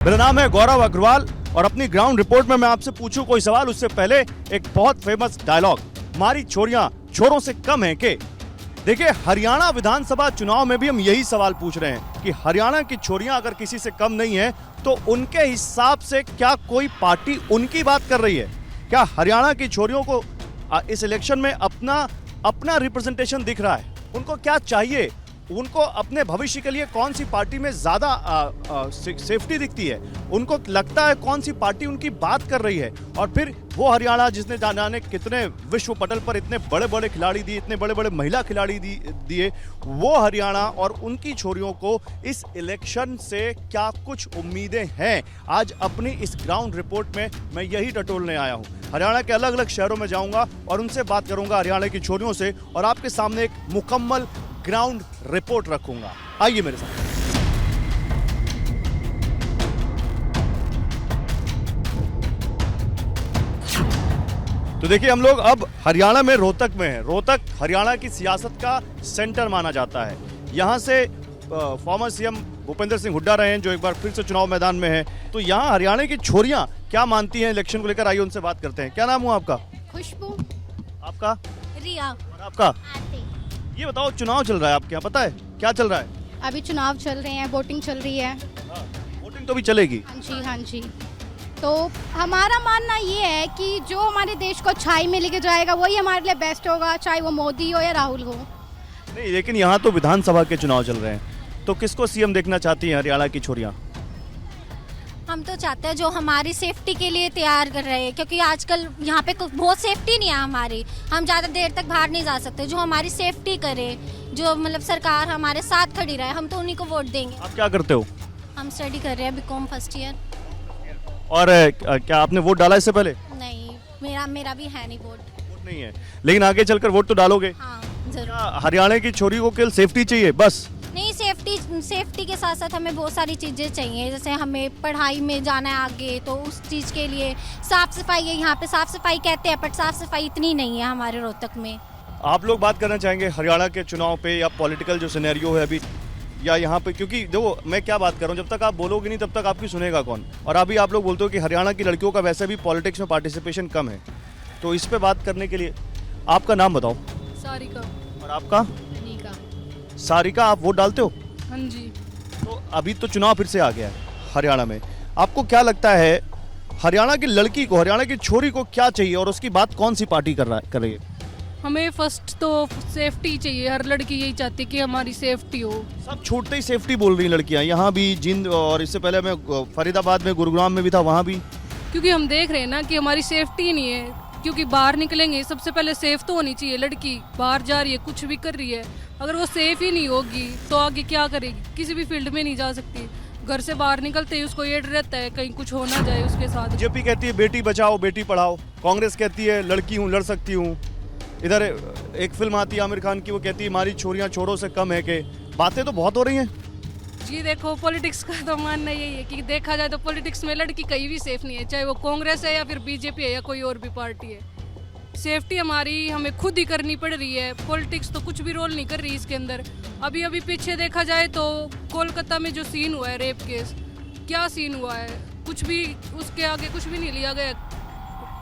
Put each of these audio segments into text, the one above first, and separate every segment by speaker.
Speaker 1: मेरा नाम है गौरव अग्रवाल और अपनी ग्राउंड रिपोर्ट में मैं आपसे पूछूं कोई सवाल उससे पहले एक बहुत फेमस डायलॉग, हमारी छोरियां छोरों से कम हैं के। देखिए, हरियाणा विधानसभा चुनाव में भी हम यही सवाल पूछ रहे हैं कि हरियाणा की छोरियां अगर किसी से कम नहीं है तो उनके हिसाब से क्या कोई पार्टी उनकी बात कर रही है? क्या हरियाणा की छोरियों को इस इलेक्शन में अपना रिप्रेजेंटेशन दिख रहा है? उनको क्या चाहिए? उनको अपने भविष्य के लिए कौन सी पार्टी में ज्यादा सेफ्टी दिखती है? उनको लगता है कौन सी पार्टी उनकी बात कर रही है? और फिर वो हरियाणा जिसने जाने कितने विश्व पटल पर इतने बड़े बड़े खिलाड़ी दिए, इतने बड़े बड़े महिला खिलाड़ी दिए, वो हरियाणा और उनकी छोरियों को इस इलेक्शन से क्या कुछ उम्मीदें हैं? आज अपनी इस ग्राउंड रिपोर्ट में मैं यही टटोलने आया हूँ। हरियाणा के अलग अलग शहरों में जाऊंगा और उनसे बात करूंगा हरियाणा की छोरियों से, और आपके सामने एक मुकम्मल ग्राउंड रिपोर्ट रखूंगा। आइए मेरे साथ। तो देखिए, हम लोग अब हरियाणा में रोहतक में हैं। रोहतक हरियाणा की सियासत का सेंटर माना जाता है। यहाँ से फॉर्मर सीएम भूपेंद्र सिंह हुड्डा रहे हैं, जो एक बार फिर से चुनाव मैदान में हैं। तो यहाँ हरियाणा की छोरियां क्या मानती हैं इलेक्शन को लेकर, आइए उनसे बात करते हैं। क्या नाम हुआ आपका?
Speaker 2: खुशबू।
Speaker 1: आपका?
Speaker 2: रिया।
Speaker 1: और आपका? ये बताओ, चुनाव चल रहा है आपके यहाँ, पता है क्या चल रहा है?
Speaker 2: अभी चुनाव चल रहे हैं, वोटिंग चल रही है।
Speaker 1: वोटिंग तो भी चलेगी।
Speaker 2: हाँ जी, हाँ जी। तो हमारा मानना ये है कि जो हमारे देश को अच्छाई में लेके जाएगा वही हमारे लिए बेस्ट होगा, चाहे वो मोदी हो या राहुल हो।
Speaker 1: नहीं, लेकिन यहाँ तो विधानसभा के चुनाव चल रहे हैं, तो किसको सीएम देखना चाहती हैं हरियाणा की छोरियाँ?
Speaker 3: हम तो चाहते हैं जो हमारी सेफ्टी के लिए तैयार कर रहे हैं, क्योंकि आजकल यहाँ पे बहुत सेफ्टी नहीं है हमारी। हम ज़्यादा देर तक बाहर नहीं जा सकते। जो हमारी सेफ्टी करे, जो मतलब सरकार हमारे साथ खड़ी रहे, हम तो उन्हीं को वोट देंगे।
Speaker 1: आप क्या करते हो?
Speaker 3: हम स्टडी कर रहे हैं, बीकॉम फर्स्ट ईयर।
Speaker 1: और क्या आपने वोट डाला इससे पहले?
Speaker 3: नहीं, मेरा भी है नहीं वोट।
Speaker 1: वोट नहीं है, लेकिन आगे चलकर वोट तो डालोगे?
Speaker 3: हाँ जरूर।
Speaker 1: क्या हरियाणा की छोरी को केवल सेफ्टी चाहिए बस?
Speaker 3: नहीं, सेफ्टी के साथ साथ हमें बहुत सारी चीज़ें चाहिए। जैसे हमें पढ़ाई में जाना है आगे, तो उस चीज़ के लिए साफ़ सफाई है। यहाँ पे साफ़ सफाई कहते हैं, बट साफ़ सफाई इतनी नहीं है हमारे रोहतक में।
Speaker 1: आप लोग बात करना चाहेंगे हरियाणा के चुनाव पे, या पॉलिटिकल जो सिनेरियो है अभी, या यहाँ पे? क्योंकि देखो, मैं क्या बात कर रहा हूँ, जब तक आप बोलोगे नहीं तब तक आपकी सुनेगा कौन? और अभी आप लोग बोलते हो कि हरियाणा की लड़कियों का वैसे भी पॉलिटिक्स में पार्टिसिपेशन कम है, तो इस पे बात करने के लिए आपका नाम बताओ।
Speaker 4: सारिका।
Speaker 1: और आपका?
Speaker 4: नीका।
Speaker 1: सारिका, आप वोट डालते हो?
Speaker 4: हाँ जी।
Speaker 1: तो अभी तो चुनाव फिर से आ गया है हरियाणा में, आपको क्या लगता है हरियाणा की लड़की को, हरियाणा की छोरी को क्या चाहिए, और उसकी बात कौन सी पार्टी कर रही है?
Speaker 4: हमें फर्स्ट तो सेफ्टी चाहिए। हर लड़की यही चाहती है कि हमारी सेफ्टी हो।
Speaker 1: सब छूटते ही सेफ्टी बोल रही लड़कियां, यहाँ भी, जिंद, और इससे पहले मैं फरीदाबाद में, गुरुग्राम में भी था, वहाँ भी।
Speaker 4: क्योंकि हम देख रहे हैं ना कि हमारी सेफ्टी नहीं है। क्योंकि बाहर निकलेंगे, सबसे पहले सेफ तो होनी चाहिए। लड़की बाहर जा रही है, कुछ भी कर रही है, अगर वो सेफ ही नहीं होगी तो आगे क्या करेगी? किसी भी फील्ड में नहीं जा सकती। घर से बाहर निकलते ही उसको ये डर रहता है कहीं कुछ हो ना जाए उसके साथ।
Speaker 1: बीजेपी कहती है बेटी बचाओ बेटी पढ़ाओ, कांग्रेस कहती है लड़की हूँ लड़ सकती हूँ। इधर एक फिल्म आती है आमिर खान की, वो कहती है हमारी छोरियां छोरों से कम है के। बातें तो बहुत हो रही हैं।
Speaker 4: जी देखो, पॉलिटिक्स का तो मानना यही है कि देखा जाए तो पॉलिटिक्स में लड़की कहीं भी सेफ नहीं है, चाहे वो कांग्रेस है या फिर बीजेपी है या कोई और भी पार्टी है। सेफ्टी हमारी हमें खुद ही करनी पड़ रही है। पॉलिटिक्स तो कुछ भी रोल नहीं कर रही इसके अंदर। अभी पीछे देखा जाए तो कोलकाता में जो सीन हुआ है रेप केस, क्या सीन हुआ है, कुछ भी उसके आगे कुछ भी नहीं लिया गया।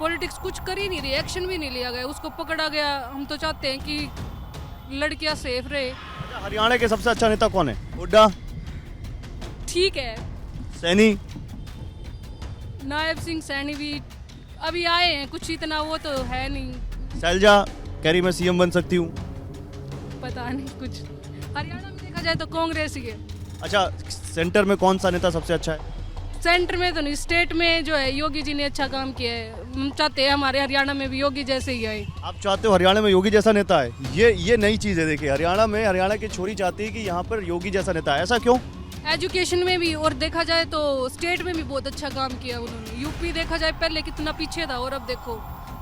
Speaker 4: पॉलिटिक्स कुछ कर ही नहीं रही, एक्शन भी नहीं लिया गया, उसको पकड़ा गया। हम तो चाहते हैं कि लड़कियां सेफ रहे।
Speaker 1: हरियाणा के सबसे अच्छा नेता कौन है? हुड्डा
Speaker 4: ठीक है।
Speaker 1: सैनी?
Speaker 4: नायब सिंह सैनी भी अभी आए हैं, कुछ इतना वो तो है नहीं।
Speaker 1: शैलजा कह रही मैं सीएम बन सकती हूँ।
Speaker 4: पता नहीं कुछ। हरियाणा में देखा जाए तो कांग्रेस ही है।
Speaker 1: अच्छा, सेंटर में कौन सा नेता सबसे अच्छा है?
Speaker 4: सेंटर में तो नहीं, स्टेट में जो है योगी जी ने अच्छा काम किया है। हम चाहते हैं हमारे हरियाणा में भी योगी जैसे ही आए।
Speaker 1: आप चाहते हो हरियाणा में योगी जैसा नेता है? ये नई चीज़ है। देखिए, हरियाणा की छोरी चाहती है कि यहाँ पर योगी जैसा नेता है। ऐसा क्यों?
Speaker 4: एजुकेशन में भी, और देखा जाए तो स्टेट में भी बहुत अच्छा काम किया उन्होंने। यूपी देखा जाए पहले कितना पीछे था, और अब देखो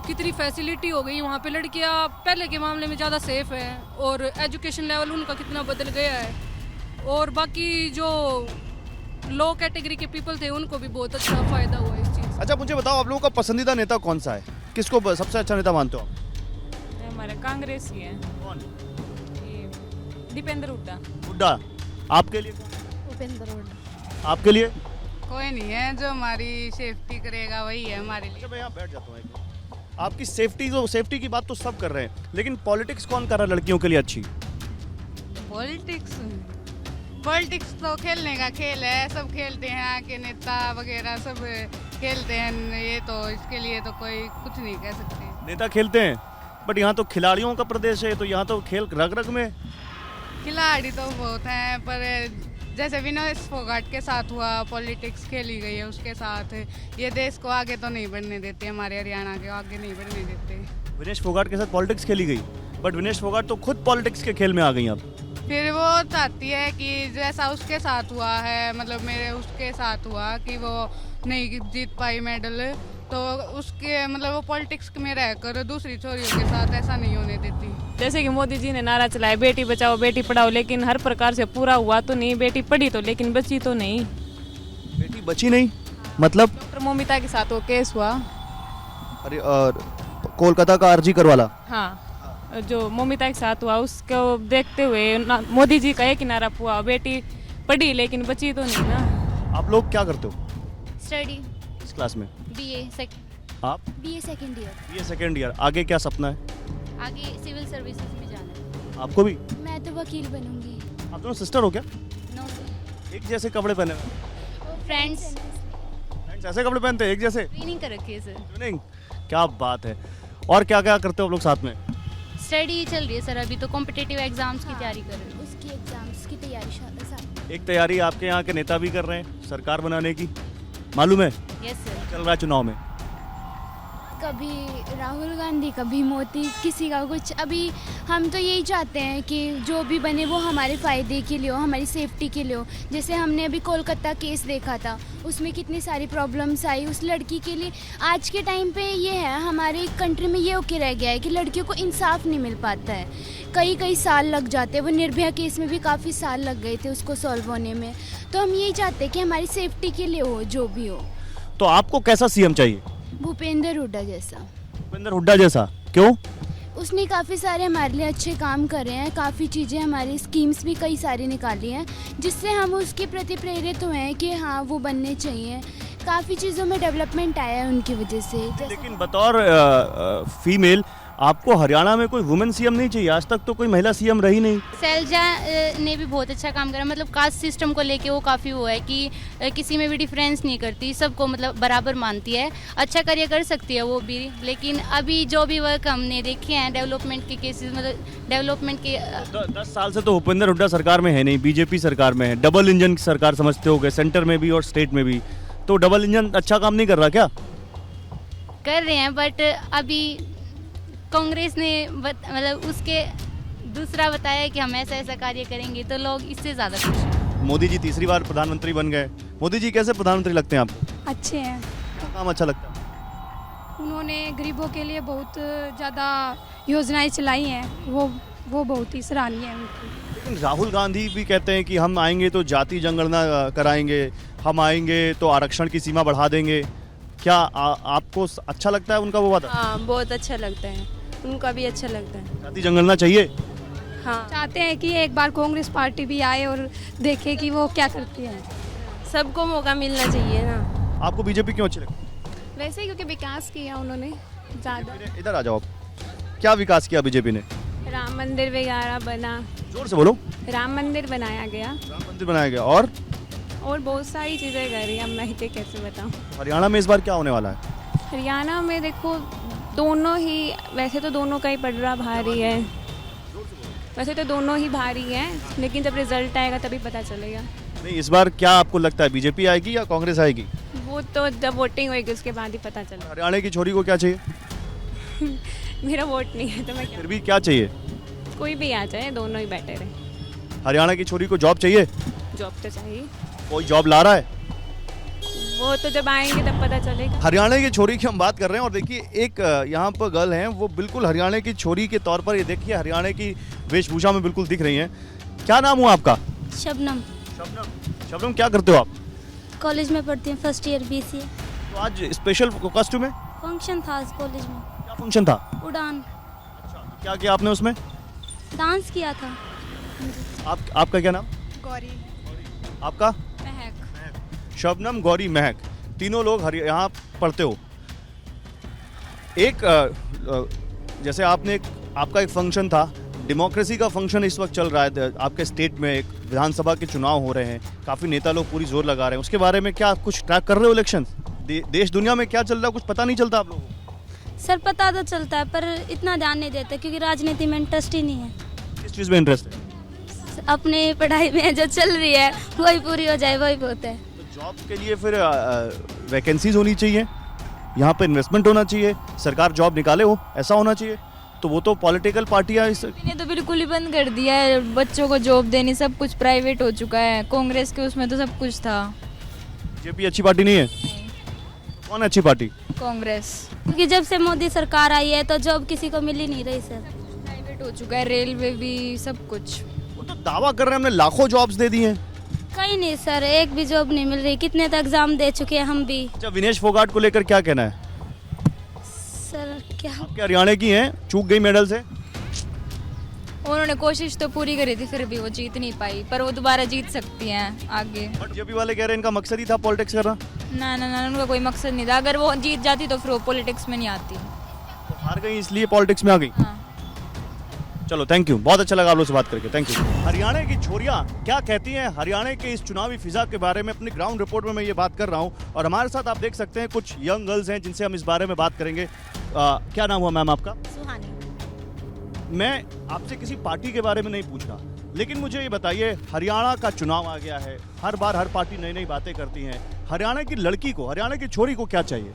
Speaker 4: कितनी फैसिलिटी हो गई। वहाँ पे लड़कियाँ पहले के मामले में ज़्यादा सेफ हैं, और एजुकेशन लेवल उनका कितना बदल गया है। और बाकी जो लो कैटेगरी के पीपल थे उनको भी बहुत अच्छा फायदा हुआ इस चीज़।
Speaker 1: अच्छा, मुझे बताओ, आप लोगों का पसंदीदा नेता कौन सा है? किसको सबसे अच्छा नेता मानते हो आप?
Speaker 5: हमारा कांग्रेस ही है।
Speaker 1: कौन?
Speaker 5: ये दीपेंद्र हुड्डा।
Speaker 1: हुड्डा। आपके लिए कौन?
Speaker 2: उपेंद्र हुड्डा।
Speaker 1: आपके लिए?
Speaker 5: कोई नहीं है जो हमारी सेफ्टी करेगा, वही है हमारे लिए।
Speaker 1: अच्छा मैं यहाँ बैठ जाता हूँ एक मिनट। आपकी सेफ्टी की बात तो सब कर रहे हैं, लेकिन पॉलिटिक्स कौन कर रहा है लड़कियों के लिए अच्छी?
Speaker 5: पॉलिटिक्स तो खेलने का खेल है, सब खेलते हैं, आके नेता वगैरह सब खेलते हैं, ये तो इसके लिए तो कोई कुछ नहीं कह सकते।
Speaker 1: नेता खेलते हैं, बट यहाँ तो खिलाड़ियों का प्रदेश है, तो यहाँ तो खेल रग रग में।
Speaker 5: खिलाड़ी तो बहुत हैं, पर जैसे विनेश फोगाट के साथ हुआ, पॉलिटिक्स खेली गई है उसके साथ, ये देश को आगे तो नहीं बढ़ने देते, हमारे हरियाणा के आगे नहीं बढ़ने देते।
Speaker 1: विनेश फोगाट के साथ पॉलिटिक्स खेली गई, बट विनेश फोगाट तो खुद पॉलिटिक्स के खेल में आ गई अब।
Speaker 5: फिर वो चाहती है कि जैसा उसके साथ हुआ है, मतलब मेरे उसके साथ हुआ कि वो नहीं जीत पाई मेडल, तो उसके मतलब वो पॉलिटिक्स में रहकर दूसरी छोरियों के साथ ऐसा नहीं होने देती।
Speaker 6: जैसे कि मोदी जी ने नारा चलाया बेटी बचाओ बेटी पढ़ाओ, लेकिन हर प्रकार से पूरा हुआ तो नहीं। बेटी पढ़ी तो लेकिन बची तो नहीं।
Speaker 1: बेटी बची नहीं मतलब?
Speaker 6: डॉक्टर मोमिता के साथ वो केस हुआ।
Speaker 1: अरे और कोलकाता का आरजी कर वाला?
Speaker 6: हाँ, जो मोमिता के साथ हुआ उसको देखते हुए मोदी जी का एक ही नारा हुआ, बेटी पढ़ी लेकिन बची तो नहीं ना।
Speaker 1: आप लोग क्या करते हो?
Speaker 2: स्टडी
Speaker 1: इस क्लास में?
Speaker 2: BA
Speaker 1: आप?
Speaker 2: BA second year.
Speaker 1: ये सेकेंड ईयर, आगे क्या सपना है?
Speaker 2: आगे सिविल सर्विसेज में जाना है।
Speaker 1: आपको भी?
Speaker 2: मैं तो वकील बनूंगी।
Speaker 1: आप दोनों सिस्टर हो क्या?
Speaker 2: नो
Speaker 1: एक जैसे कपड़े पहने हुए?
Speaker 2: फ्रेंड्स
Speaker 1: फ्रेंड्स ऐसे कपड़े पहनते हैं एक जैसे?
Speaker 2: ट्रेनिंग कर रखी है सर।
Speaker 1: ट्रेनिंग, क्या बात है। और क्या क्या करते हो आप लोग साथ में?
Speaker 2: स्टडी चल रही है सर, अभी तो कॉम्पिटिटिव एग्जाम्स की तैयारी कर रहे हैं। उसकी एग्जाम्स की तैयारी साथ।
Speaker 1: एक तैयारी आपके यहाँ के नेता भी कर रहे हैं सरकार बनाने की, मालूम है?
Speaker 2: Yes sir.
Speaker 1: चल रहा है चुनाव में।
Speaker 7: कभी राहुल गांधी, कभी मोदी, किसी का कुछ। अभी हम तो यही चाहते हैं कि जो भी बने वो हमारे फ़ायदे के लिए हो, हमारी सेफ्टी के लिए हो। जैसे हमने अभी कोलकाता केस देखा था, उसमें कितनी सारी प्रॉब्लम्स आई उस लड़की के लिए। आज के टाइम पे ये है, हमारे कंट्री में ये होके रह गया है कि लड़कियों को इंसाफ नहीं मिल पाता है, कई साल लग जाते हैं। वो निर्भया केस में भी काफ़ी साल लग गए थे उसको सॉल्व होने में। तो हम यही चाहते हैं कि हमारी सेफ्टी के लिए हो जो भी हो।
Speaker 1: तो आपको कैसा सीएम चाहिए?
Speaker 7: भूपेंद्र हुड्डा जैसा।
Speaker 1: भूपेंद्र हुड्डा जैसा? क्यों?
Speaker 7: उसने काफ़ी सारे हमारे लिए अच्छे काम करे हैं, काफ़ी चीज़ें, हमारी स्कीम्स भी कई सारी निकाली हैं, जिससे हम उसके प्रति प्रेरित हुए हैं कि हाँ वो बनने चाहिए। काफ़ी चीज़ों में डेवलपमेंट आया है उनकी वजह से।
Speaker 1: लेकिन बतौर फीमेल आपको हरियाणा में कोई वुमेन सीएम नहीं चाहिए? आज तक तो कोई महिला सीएम रही नहीं।
Speaker 2: सैलजा ने भी बहुत अच्छा काम करा, मतलब कास्ट सिस्टम को लेके वो काफ़ी वो है कि किसी में भी डिफरेंस नहीं करती, सबको मतलब बराबर मानती है। अच्छा कार्य कर सकती है वो भी, लेकिन अभी जो भी वर्क हमने देखे हैं डेवलपमेंट के केसेस, मतलब डेवलपमेंट के
Speaker 1: 10 साल से तो भूपेंद्र हुड्डा सरकार में है नहीं, बीजेपी सरकार में है। डबल इंजन की सरकार समझते हो गए, सेंटर में भी और स्टेट में भी। तो डबल इंजन अच्छा काम नहीं कर रहा क्या?
Speaker 2: कर रहे हैं, बट अभी कांग्रेस ने मतलब उसके दूसरा बताया कि हम ऐसा ऐसा कार्य करेंगे, तो लोग इससे ज़्यादा खुश हैं।
Speaker 1: मोदी जी तीसरी बार प्रधानमंत्री बन गए। मोदी जी कैसे प्रधानमंत्री लगते हैं आपको?
Speaker 8: अच्छे हैं।
Speaker 1: क्या काम अच्छा लगता है?
Speaker 8: उन्होंने गरीबों के लिए बहुत ज़्यादा योजनाएं चलाई हैं, वो बहुत ही सराहनीय है उनकी।
Speaker 1: लेकिन राहुल गांधी भी कहते हैं कि हम आएंगे तो जाति जनगणना कराएंगे, हम आएंगे तो आरक्षण की सीमा बढ़ा देंगे। क्या आपको अच्छा लगता है उनका वो वादा?
Speaker 9: हाँ, बहुत अच्छा लगता है, उनका भी अच्छा लगता है।
Speaker 1: जाति जनगणना चाहिए?
Speaker 8: हाँ, चाहते हैं कि एक बार कांग्रेस पार्टी भी आए और देखे कि वो क्या करती है।
Speaker 9: सबको मौका मिलना चाहिए ना।
Speaker 1: आपको बीजेपी क्यों अच्छी लगती है?
Speaker 8: वैसे ही क्योंकि विकास किया उन्होंने ज़्यादा।
Speaker 1: इधर आ जाओ आप। क्या विकास किया बीजेपी ने?
Speaker 9: राम मंदिर वगैरह बना,
Speaker 1: जोर से बोलो।
Speaker 9: राम मंदिर बनाया गया
Speaker 1: राम मंदिर बनाया गया। और
Speaker 9: बहुत सारी चीज़ें कर रही हैं, अब मैं ही कैसे बताऊँ।
Speaker 1: हरियाणा में इस बार क्या होने वाला है?
Speaker 9: हरियाणा में देखो दोनों ही, वैसे तो दोनों का ही पलड़ा भारी है, वैसे तो दोनों ही भारी हैं, लेकिन जब रिजल्ट आएगा तभी पता चलेगा।
Speaker 1: नहीं, इस बार क्या आपको लगता है, बीजेपी आएगी या कांग्रेस आएगी?
Speaker 9: वो तो जब वोटिंग होएगी उसके बाद ही पता चलेगा।
Speaker 1: हरियाणा की छोरी को क्या चाहिए?
Speaker 9: मेरा वोट नहीं है तो मैं क्या,
Speaker 1: फिर भी क्या चाहिए?
Speaker 9: कोई भी आ जाए, दोनों ही बेटर है।
Speaker 1: हरियाणा की छोरी को जॉब चाहिए?
Speaker 9: जॉब तो चाहिए,
Speaker 1: कोई जॉब ला रहा है?
Speaker 9: वो तो जब आएंगे तब पता चलेगा।
Speaker 1: हरियाणा की छोरी की हम बात कर रहे हैं, और देखिए एक यहाँ पर गर्ल हैं, वो बिल्कुल हरियाणा की छोरी के तौर पर, ये देखिए हरियाणा की वेशभूषा में बिल्कुल दिख रही हैं। क्या नाम हुआ आपका?
Speaker 7: शबनम।
Speaker 1: शबनम। शबनम, क्या करते हो आप?
Speaker 7: कॉलेज में पढ़ती हूँ, फर्स्ट ईयर BCA।
Speaker 1: तो आज स्पेशल कॉस्ट्यूम है?
Speaker 7: फंक्शन था आज कॉलेज में।
Speaker 1: क्या फंक्शन था?
Speaker 7: उड़ान।
Speaker 1: क्या किया आपने उसमें?
Speaker 7: डांस किया था।
Speaker 1: आपका क्या नाम?
Speaker 5: गौरी।
Speaker 1: आपका?
Speaker 5: महक।
Speaker 1: शबनम, गौरी, महक, तीनों लोग यहाँ पढ़ते हो। एक जैसे आपका एक फंक्शन था, डेमोक्रेसी का फंक्शन इस वक्त चल रहा है आपके स्टेट में, एक विधानसभा के चुनाव हो रहे हैं, काफ़ी नेता लोग पूरी जोर लगा रहे हैं, उसके बारे में क्या कुछ ट्रैक कर रहे हो? इलेक्शन देश दुनिया में क्या चल रहा है कुछ पता नहीं चलता आप लोगों को?
Speaker 3: सर पता तो चलता है पर इतना ध्यान नहीं देते क्योंकि राजनीति में इंटरेस्ट ही नहीं है।
Speaker 1: किस चीज़ में इंटरेस्ट है?
Speaker 3: अपने पढ़ाई में जो चल रही है वही पूरी हो जाए वही बहुत है।
Speaker 1: तो जॉब के लिए फिर वैकेंसीज होनी चाहिए, यहाँ पे इन्वेस्टमेंट होना चाहिए, सरकार जॉब निकाले हो, ऐसा होना चाहिए। तो वो तो पॉलिटिकल पार्टियां
Speaker 10: ने तो बिल्कुल ही बंद कर दिया है, बच्चों को जॉब देनी, सब कुछ प्राइवेट हो चुका है। कांग्रेस के उसमें तो सब कुछ था।
Speaker 1: बीजेपी अच्छी पार्टी नहीं है? कौन अच्छी पार्टी?
Speaker 10: कांग्रेस,
Speaker 3: क्योंकि जब से मोदी सरकार आई है तो जॉब किसी को मिल ही नहीं रही सर।
Speaker 10: प्राइवेट हो चुका है, रेलवे भी, सब कुछ।
Speaker 1: वो तो दावा कर रहे हैं हमने लाखों जॉब्स दे दी हैं।
Speaker 3: कहीं नहीं सर, एक भी जॉब नहीं मिल रही। कितने तो एग्जाम दे चुके हैं हम भी।
Speaker 1: अच्छा, विनेश फोगाट को लेकर क्या कहना है?
Speaker 3: सर क्या
Speaker 1: आपके हरियाणा की हैं, चूक गई मेडल से।
Speaker 10: उन्होंने कोशिश तो पूरी करी थी, फिर भी वो जीत नहीं पाई, पर वो दोबारा जीत सकती हैं आगे।
Speaker 1: बट बीजेपी वाले कह रहे हैं इनका मकसद ही था पॉलिटिक्स करना।
Speaker 10: ना ना ना, उनका कोई मकसद नहीं था। अगर वो जीत जाती तो फिर वो पॉलिटिक्स में नहीं आती।
Speaker 1: तो हार गई इसलिए पॉलिटिक्स में आ गई।
Speaker 10: हाँ।
Speaker 1: चलो, थैंक यू, बहुत अच्छा लगा आप लोग से बात करके, थैंक यू। हरियाणा की छोरियां क्या कहती हैं हरियाणा के इस चुनावी फिजा के बारे में? अपनी ग्राउंड रिपोर्ट में मैं ये बात कर रहा हूँ और हमारे साथ आप देख सकते हैं कुछ यंग गर्ल्स हैं जिनसे हम इस बारे में बात करेंगे। क्या नाम हुआ मैम आपका?
Speaker 3: सुहानी।
Speaker 1: मैं आपसे किसी पार्टी के बारे में नहीं पूछ रहा, लेकिन मुझे ये बताइए, हरियाणा का चुनाव आ गया है, हर बार हर पार्टी नई नई बातें करती हैं। हरियाणा की लड़की को, हरियाणा की छोरी को क्या चाहिए?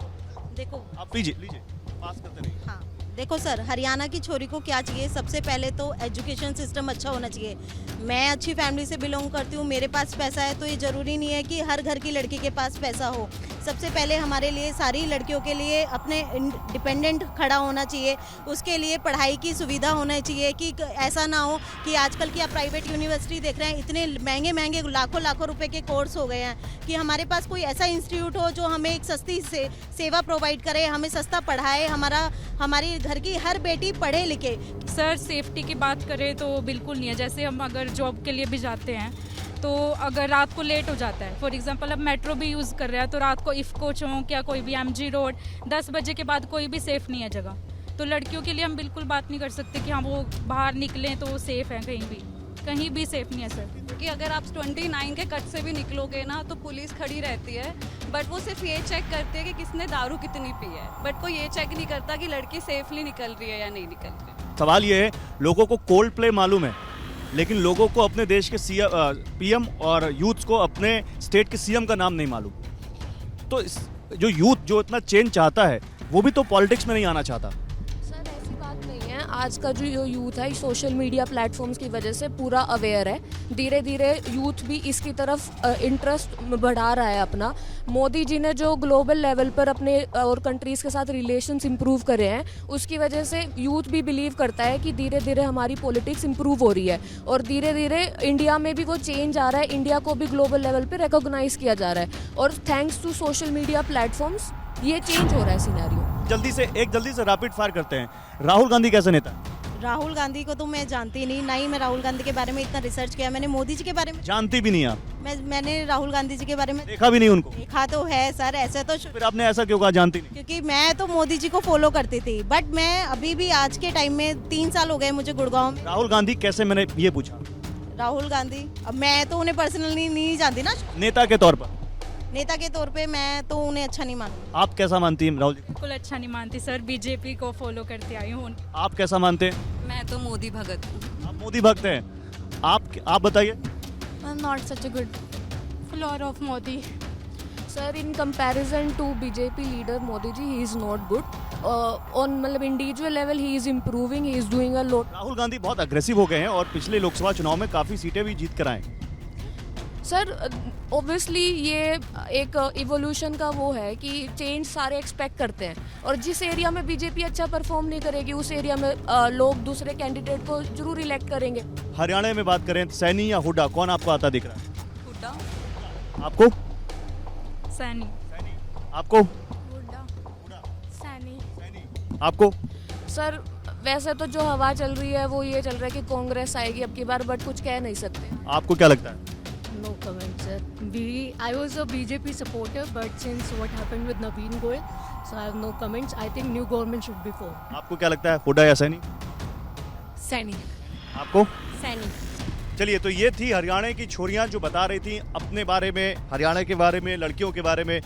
Speaker 11: देखो
Speaker 1: आप लीजिए पास करते नहीं।
Speaker 11: हाँ, देखो सर, हरियाणा की छोरी को क्या चाहिए? सबसे पहले तो एजुकेशन सिस्टम अच्छा होना चाहिए। मैं अच्छी फैमिली से बिलोंग करती हूँ, मेरे पास पैसा है, तो ये ज़रूरी नहीं है कि हर घर की लड़की के पास पैसा हो। सबसे पहले हमारे लिए, सारी लड़कियों के लिए अपने डिपेंडेंट खड़ा होना चाहिए। उसके लिए पढ़ाई की सुविधा होना चाहिए कि ऐसा ना हो कि आजकल की आप प्राइवेट यूनिवर्सिटी देख रहे हैं, इतने महंगे महंगे लाखों लाखों रुपए के कोर्स हो गए हैं, कि हमारे पास कोई ऐसा इंस्टीट्यूट हो जो हमें एक सस्ती सेवा प्रोवाइड करे, हमें सस्ता पढ़ाए, हमारी घर की हर बेटी पढ़े लिखे।
Speaker 12: सर, सेफ्टी की बात करें तो बिल्कुल नहीं है। जैसे हम अगर जॉब के लिए भी जाते हैं तो अगर रात को लेट हो जाता है, फॉर एग्जांपल अब मेट्रो भी यूज़ कर रहे हैं, तो रात को इफ़को चौक या कोई भी MG रोड 10 बजे के बाद कोई भी सेफ़ नहीं है जगह। तो लड़कियों के लिए हम बिल्कुल बात नहीं कर सकते कि हाँ वो बाहर निकलें तो वो सेफ़ है, कहीं भी सेफ नहीं है सर।
Speaker 13: क्योंकि अगर आप 29 के कट से भी निकलोगे ना तो पुलिस खड़ी रहती है, बट वो सिर्फ ये चेक करती है कि किसने दारू कितनी पी है, बट कोई ये चेक नहीं करता कि लड़की सेफली निकल रही है या नहीं निकल रही।
Speaker 1: सवाल ये है, लोगों को कोल्ड प्ले मालूम है, लेकिन लोगों को अपने देश के PM और यूथ को अपने स्टेट के CM का नाम नहीं मालूम। तो जो यूथ जो इतना चेंज चाहता है वो भी तो पॉलिटिक्स में नहीं आना चाहता।
Speaker 14: सर ऐसी बात नहीं है, आज का जो यूथ है सोशल मीडिया प्लेटफॉर्म्स की वजह से पूरा अवेयर है। धीरे धीरे यूथ भी इसकी तरफ इंटरेस्ट बढ़ा रहा है अपना। मोदी जी ने जो ग्लोबल लेवल पर अपने और कंट्रीज़ के साथ रिलेशंस इंप्रूव करे हैं, उसकी वजह से यूथ भी बिलीव करता है कि धीरे धीरे हमारी पॉलिटिक्स इंप्रूव हो रही है और धीरे धीरे इंडिया में भी वो चेंज आ रहा है। इंडिया को भी ग्लोबल लेवल पर रिकॉग्नाइज किया जा रहा है और thanks to social media platforms ये चेंज हो रहा है सिनेरियो।
Speaker 1: जल्दी से रैपिड फायर करते हैं। राहुल गांधी कैसे नेता?
Speaker 11: राहुल गांधी को तो मैं जानती नहीं, ना ही मैं राहुल गांधी के बारे में इतना रिसर्च किया। मैंने मोदी जी के बारे में
Speaker 1: जानती भी नहीं आप?
Speaker 11: मैंने राहुल गांधी जी के बारे में
Speaker 1: देखा भी नहीं उनको?
Speaker 11: देखा तो है सर, ऐसे तो
Speaker 1: फिर आपने ऐसा क्यों कहा जानती नहीं?
Speaker 11: क्योंकि मैं तो मोदी जी को फॉलो करती थी, बट मैं अभी भी आज के टाइम में 3 साल हो गए मुझे गुड़गांव में।
Speaker 1: राहुल गांधी कैसे, मैंने ये पूछा।
Speaker 11: राहुल गांधी, अब मैं तो उन्हें पर्सनली नहीं जानती ना,
Speaker 1: नेता के तौर पर।
Speaker 11: नेता के तौर पे मैं तो उन्हें अच्छा नहीं मानती।
Speaker 1: आप कैसा मानती हैं राहुल जी?
Speaker 12: बिल्कुल अच्छा नहीं मानती सर, बीजेपी को फॉलो करते आई हूँ।
Speaker 1: आप कैसा मानते हैं?
Speaker 13: मैं तो मोदी भगत हूँ।
Speaker 1: आप मोदी भक्त हैं? आप बताइए।
Speaker 8: Not such a good floor of Modi
Speaker 14: sir. In comparison to BJP leader Modi ji, he is not good on मतलब individual level, he is improving, he is doing a lot.
Speaker 1: Rahul Gandhi बहुत अग्रेसिव हो गए हैं और पिछले लोकसभा चुनाव में काफी सीटें भी जीत कर आए।
Speaker 14: सर ऑब्वियसली ये एक इवोल्यूशन का वो है कि चेंज सारे एक्सपेक्ट करते हैं और जिस एरिया में बीजेपी अच्छा परफॉर्म नहीं करेगी उस एरिया में लोग दूसरे कैंडिडेट को जरूर इलेक्ट करेंगे। हरियाणा
Speaker 1: में बात करें, सैनी या हुड्डा, कौन आपको आता दिख रहा है?
Speaker 13: हुड्डा।
Speaker 1: आपको?
Speaker 12: सैनी।
Speaker 1: आपको?
Speaker 8: हुड्डा। सैनी।
Speaker 1: आपको?
Speaker 14: सर वैसे तो जो हवा चल रही है वो ये चल रहा है कि कांग्रेस आएगी अब की बार, बट कुछ कह नहीं सकते।
Speaker 1: आपको क्या लगता है?
Speaker 15: No comment, sir. I was a BJP supporter, but since what happened with Naveen Goyal, so I have no comments. I think new government should be formed.
Speaker 1: आपको क्या लगता है, हुड्डा या सैनी?
Speaker 15: सैनी.
Speaker 1: आपको?
Speaker 15: सैनी.
Speaker 1: चलिए, तो ये थी हरियाणा की छोरियां जो बता रही थी अपने बारे में, हरियाणा के बारे में, लड़कियों के बारे में।